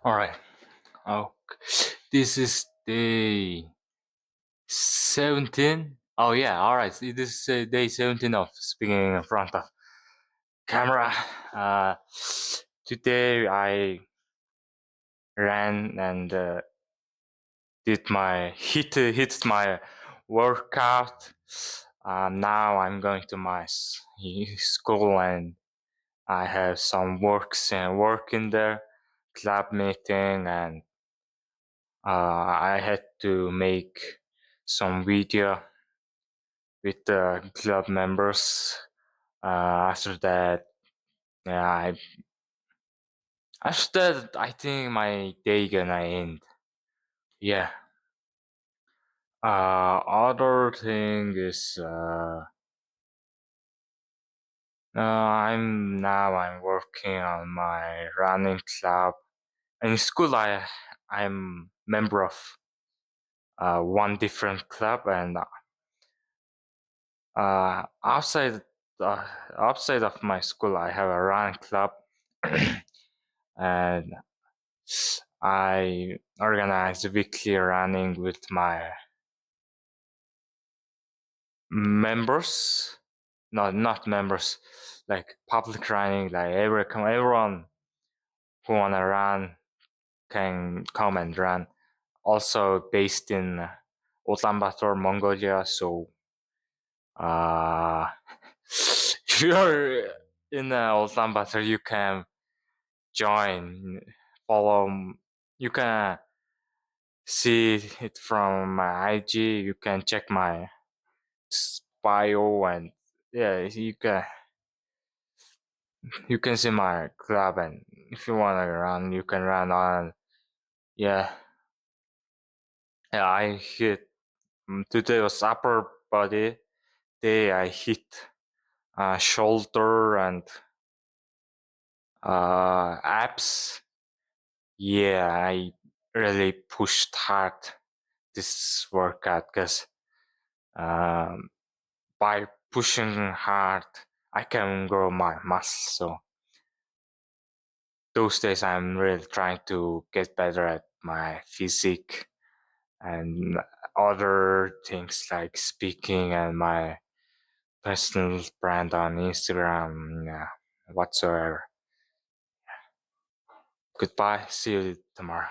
All right. Oh, this is day 17. Oh yeah. All right. This is day 17 of speaking in front of camera. Uh, Today I ran and did my hit my workout. Now I'm going to my school and I have some work in there, club meeting, and I had to make some video with the club members. After that, yeah, after that, I think my day gonna end. Yeah. Other thing is, I'm working on my running club. In school, I'm member of one different club, and Uh, outside outside of my school, I have a run club, and I organize weekly running with my members. No, not members, like public running. Like everyone who wanna run can come and run. Also based in Ulaanbaatar, Mongolia. So, uh, if you're in Ulaanbaatar, you can join, follow. You can see it from my IG. You can check my bio, and yeah, you can see my club. And if you wanna run, you can run on. Yeah, yeah. I hit today was upper body day. I hit shoulder and abs. Yeah, I really pushed hard this workout because um, by pushing hard, I can grow my muscle. So those days, I'm really trying to get better at my physique and other things like speaking and my personal brand on Instagram, yeah, whatsoever. Goodbye. See you tomorrow.